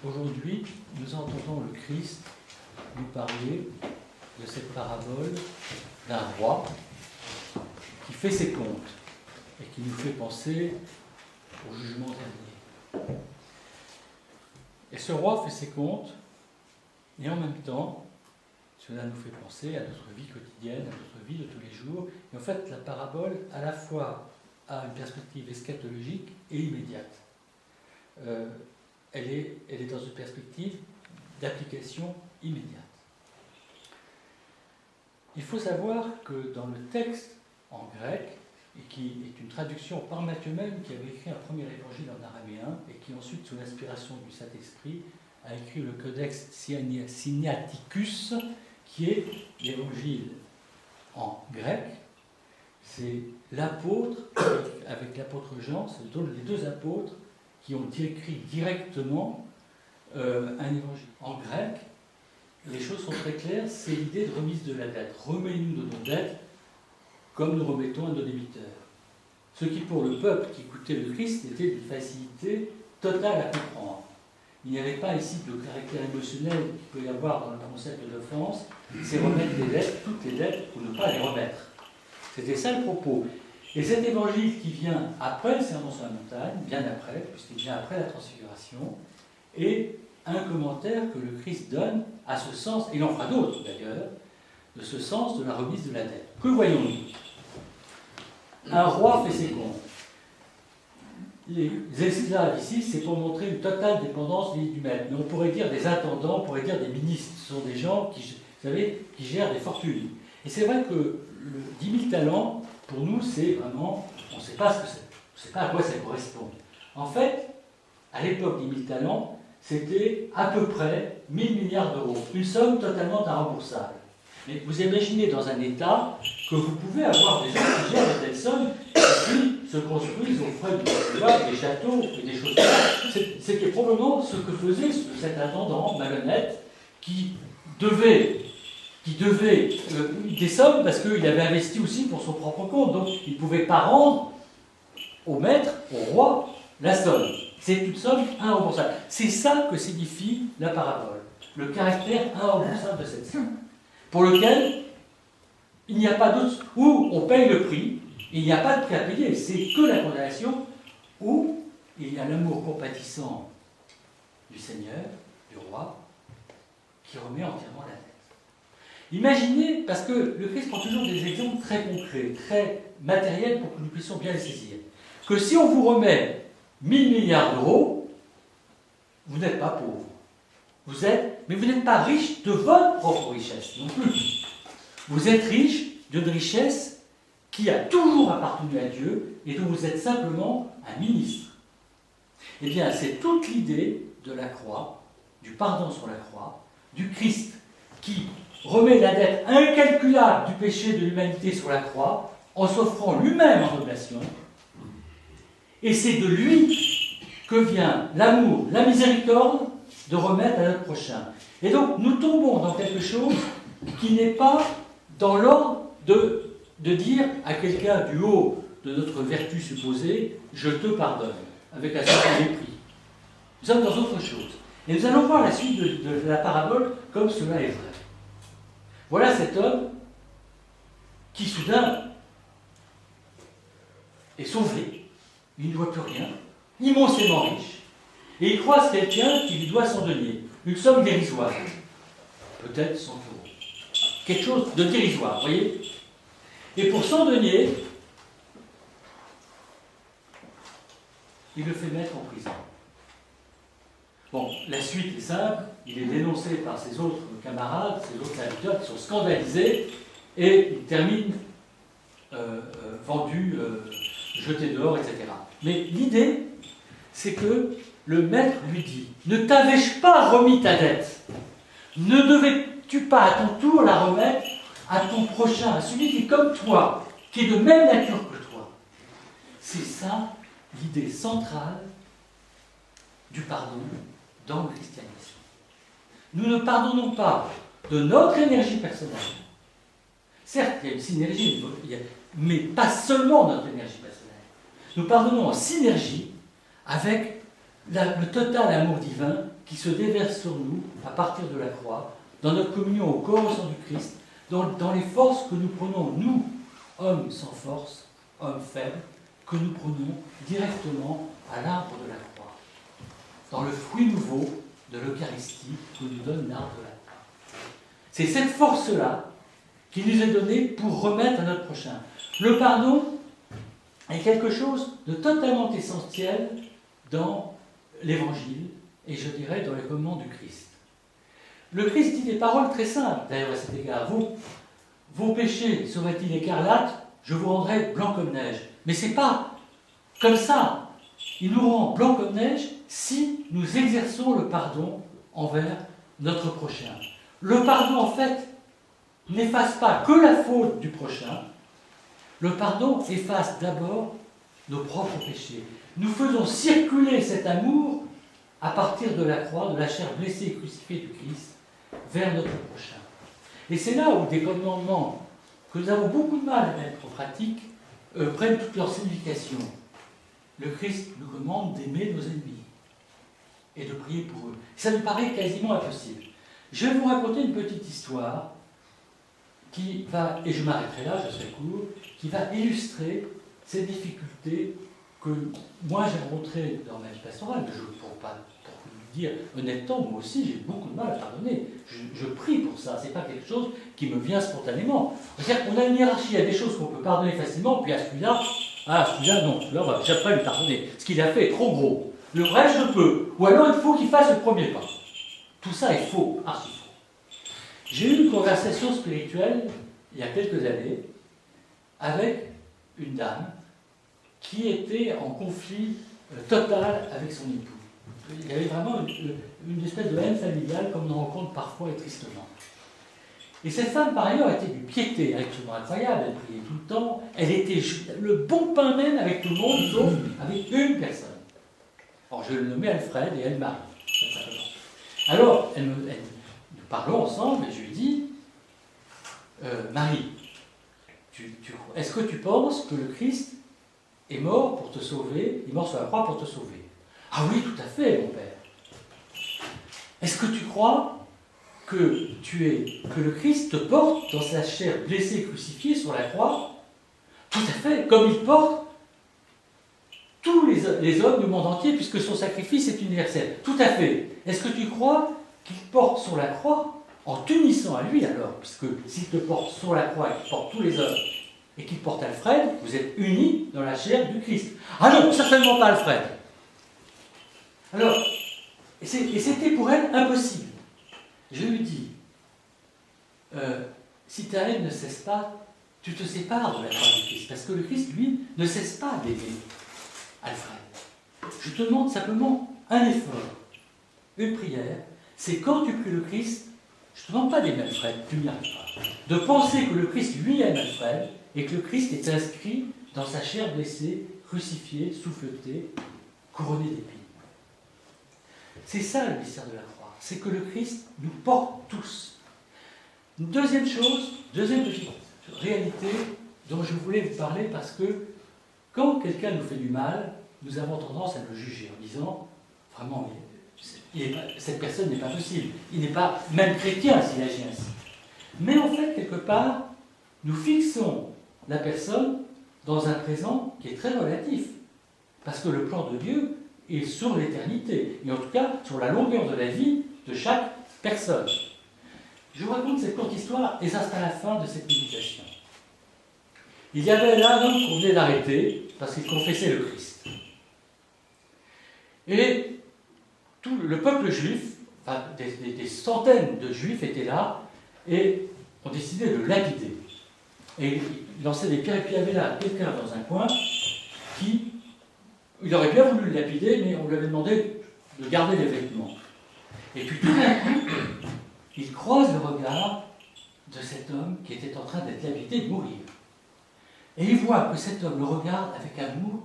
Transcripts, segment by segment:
Aujourd'hui, nous entendons le Christ nous parler de cette parabole d'un roi qui fait ses comptes et qui nous fait penser au jugement dernier. Et ce roi fait ses comptes et en même temps, cela nous fait penser à notre vie quotidienne, à notre vie de tous les jours. Et en fait, la parabole, à la fois, a une perspective eschatologique et immédiate. Elle est dans une perspective d'application immédiate. Il faut savoir que dans le texte en grec, et qui est une traduction par Matthieu même, qui avait écrit un premier évangile en araméen, et qui ensuite, sous l'inspiration du Saint-Esprit, a écrit le Codex Sinaiticus, qui est l'évangile en grec. C'est l'apôtre, avec l'apôtre Jean, c'est les deux apôtres qui ont écrit directement un évangile en grec. Les choses sont très claires, c'est l'idée de remise de la dette. Remets-nous de nos dettes comme nous remettons à nos débiteurs. Ce qui, pour le peuple qui écoutait le Christ, était d'une facilité totale à comprendre. Il n'y avait pas ici de caractère émotionnel qu'il peut y avoir dans le concept d'offense, c'est remettre les dettes, toutes les dettes, ou ne pas les remettre. C'était ça le propos. Et cet évangile qui vient après le sermon sur la montagne, bien après, puisqu'il vient après la transfiguration, est un commentaire que le Christ donne à ce sens, et il en fera d'autres d'ailleurs, de ce sens de la remise de la dette. Que voyons-nous? Un roi fait ses comptes. Les esclaves ici, c'est pour montrer une totale dépendance du maître. Mais on pourrait dire des intendants, on pourrait dire des ministres. Ce sont des gens qui, vous savez, qui gèrent des fortunes. Et c'est vrai que le 10 000 talents, pour nous, c'est vraiment, on ne sait pas ce que c'est. On ne sait pas à quoi ça correspond. En fait, à l'époque, 10 000 talents, c'était à peu près 1000 milliards d'euros. Une somme totalement irremboursable. Mais vous imaginez dans un État que vous pouvez avoir des gens qui gèrent de telles sommes et qui se construisent aux frais du pouvoir des châteaux et des choses comme ça. C'était probablement ce que faisait cet intendant malhonnête qui devait des sommes parce qu'il avait investi aussi pour son propre compte. Donc il ne pouvait pas rendre au maître, au roi, la somme. C'est une somme irremboursable. C'est ça que signifie la parabole. Le caractère irremboursable de cette somme. Pour lequel il n'y a pas d'autre, où on paye le prix, il n'y a pas de prix à payer, c'est que la condamnation, où il y a l'amour compatissant du Seigneur, du roi, qui remet entièrement la dette. Imaginez, parce que le Christ prend toujours des exemples très concrets, très matériels pour que nous puissions bien les saisir, que si on vous remet 1000 milliards d'euros, vous n'êtes pas pauvre. Mais vous n'êtes pas riche de votre propre richesse non plus. Vous êtes riche d'une richesse qui a toujours appartenu à Dieu et dont vous êtes simplement un ministre. Eh bien, c'est toute l'idée de la croix, du pardon sur la croix, du Christ qui remet la dette incalculable du péché de l'humanité sur la croix en s'offrant lui-même en oblation. Et c'est de lui que vient l'amour, la miséricorde de remettre à notre prochain. Et donc, nous tombons dans quelque chose qui n'est pas dans l'ordre de dire à quelqu'un du haut de notre vertu supposée, je te pardonne, avec un certain mépris. Nous sommes dans autre chose. Et nous allons voir la suite de la parabole comme cela est vrai. Voilà cet homme qui, soudain, est sauvé. Il ne voit plus rien, immensément riche. Et il croise quelqu'un qui lui doit son denier, une somme dérisoire, peut-être 100 euros. Quelque chose de dérisoire, vous voyez? Et pour son denier, il le fait mettre en prison. Bon, la suite est simple, il est dénoncé par ses autres camarades, ses autres serviteurs qui sont scandalisés, et il termine vendu, jeté dehors, etc. Mais l'idée, c'est que le maître lui dit, ne t'avais-je pas remis ta dette? Ne devais-tu pas à ton tour la remettre à ton prochain, à celui qui est comme toi, qui est de même nature que toi? C'est ça l'idée centrale du pardon dans le christianisme. Nous ne pardonnons pas de notre énergie personnelle. Certes, il y a une synergie, mais pas seulement notre énergie personnelle. Nous pardonnons en synergie avec le total amour divin qui se déverse sur nous à partir de la croix, dans notre communion au corps et au sang du Christ, dans les forces que nous prenons, nous, hommes sans force, hommes faibles, que nous prenons directement à l'arbre de la croix, dans le fruit nouveau de l'Eucharistie que nous donne l'arbre de la croix. C'est cette force-là qui nous est donnée pour remettre à notre prochain. Le pardon est quelque chose de totalement essentiel dans l'Évangile et je dirais dans les commandements du Christ. Le Christ dit des paroles très simples, d'ailleurs à cet égard. Vos péchés seraient-ils écarlates, je vous rendrai blanc comme neige. Mais c'est pas comme ça. Il nous rend blanc comme neige si nous exerçons le pardon envers notre prochain. Le pardon, en fait, n'efface pas que la faute du prochain. Le pardon efface d'abord nos propres péchés. Nous faisons circuler cet amour à partir de la croix, de la chair blessée et crucifiée du Christ, vers notre prochain. Et c'est là où des commandements que nous avons beaucoup de mal à mettre en pratique prennent toute leur signification. Le Christ nous commande d'aimer nos ennemis et de prier pour eux. Ça nous paraît quasiment impossible. Je vais vous raconter une petite histoire qui va, et je m'arrêterai là, je serai court, qui va illustrer ces difficultés que moi j'ai rencontrées dans ma vie pastorale, mais pour vous dire honnêtement, moi aussi j'ai beaucoup de mal à pardonner. Je prie pour ça, c'est pas quelque chose qui me vient spontanément. C'est-à-dire qu'on a une hiérarchie, il y a des choses qu'on peut pardonner facilement, puis à celui-là, non, celui-là, j'ai pas lui pardonner. Ce qu'il a fait est trop gros. Le reste, je peux. Ou alors il faut qu'il fasse le premier pas. Tout ça est faux, archi faux. J'ai eu une conversation spirituelle, il y a quelques années, avec une dame qui était en conflit total avec son époux. Il y avait vraiment une espèce de haine familiale, comme on en rencontre parfois et tristement. Et cette femme, par ailleurs, était d'une piété absolument incroyable. Elle priait tout le temps. Elle était le bon pain même avec tout le monde, sauf avec une personne. Alors, je le nommais Alfred et elle Marie. Alors, nous parlons ensemble et je lui dis Marie, est-ce que tu penses que le Christ est mort pour te sauver, est mort sur la croix pour te sauver? Ah oui, tout à fait, mon père. Est-ce que tu crois que le Christ te porte dans sa chair blessée et crucifiée sur la croix? Tout à fait, comme il porte tous les hommes du monde entier, puisque son sacrifice est universel. Tout à fait. Est-ce que tu crois qu'il porte sur la croix en t'unissant à lui alors, puisque s'il te porte sur la croix et qu'il porte tous les hommes, et qu'il porte Alfred, vous êtes unis dans la chair du Christ. Ah non, certainement pas Alfred. Alors, et c'était pour elle impossible. Je lui dis, si ta haine ne cesse pas, tu te sépares de la croix du Christ, parce que le Christ, lui, ne cesse pas d'aimer Alfred. Je te demande simplement un effort, une prière, c'est quand tu pries le Christ, je ne te demande pas d'aimer Alfred, tu n'y arrives pas. De penser que le Christ, lui, aime Alfred, et que le Christ est inscrit dans sa chair blessée, crucifiée, souffletée, couronnée d'épines. C'est ça le mystère de la croix, c'est que le Christ nous porte tous. Une deuxième chose, deuxième petite réalité dont je voulais vous parler, parce que quand quelqu'un nous fait du mal, nous avons tendance à le juger en disant, vraiment, cette personne n'est pas possible, il n'est pas même chrétien s'il agit ainsi. Mais en fait, quelque part, nous fixons la personne dans un présent qui est très relatif. Parce que le plan de Dieu est sur l'éternité, et en tout cas sur la longueur de la vie de chaque personne. Je vous raconte cette courte histoire, et ça sera la fin de cette méditation. Il y avait là un homme qu'on venait d'arrêter, parce qu'il confessait le Christ. Et tout le peuple juif, enfin, des centaines de juifs étaient là, et ont décidé de le lapider. Et il lançait des pierres, et puis il y avait là quelqu'un dans un coin qui, il aurait bien voulu le lapider, mais on lui avait demandé de garder les vêtements. Et puis tout d'un coup, il croise le regard de cet homme qui était en train d'être lapidé, de mourir. Et il voit que cet homme le regarde avec amour.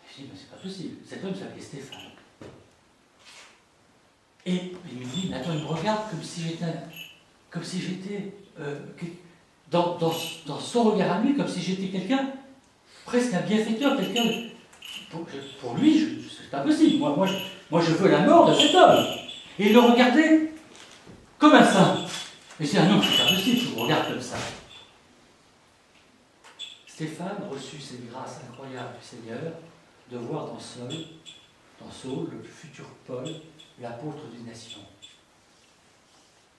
Je dis, mais c'est pas possible, cet homme s'appelait Stéphane. Et il me dit, mais attends, il me regarde comme si j'étais dans son regard à lui, comme si j'étais quelqu'un, presque un bienfaiteur, quelqu'un pour lui, c'est pas possible. Moi, je veux la mort de cet homme. Et il le regardait comme un saint. Et il dit, ah non, c'est pas possible, je vous regarde comme ça. Stéphane reçut cette grâce incroyable du Seigneur de voir dans Saul, le futur Paul, l'apôtre des nations.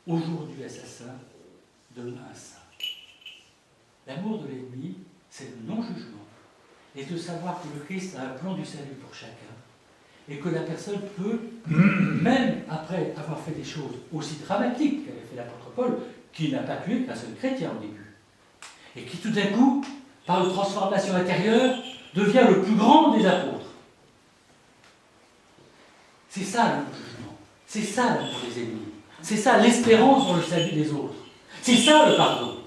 Aujourd'hui assassin, demain saint. L'amour de l'ennemi, c'est le non-jugement. Et de savoir que le Christ a un plan du salut pour chacun. Et que la personne peut, même après avoir fait des choses aussi dramatiques qu'avait fait l'apôtre Paul, qui n'a pas tué qu'un seul chrétien au début, et qui tout d'un coup, par une transformation intérieure, devient le plus grand des apôtres. C'est ça le jugement. C'est ça l'amour des ennemis. C'est ça l'espérance dans le salut des autres. C'est ça le pardon.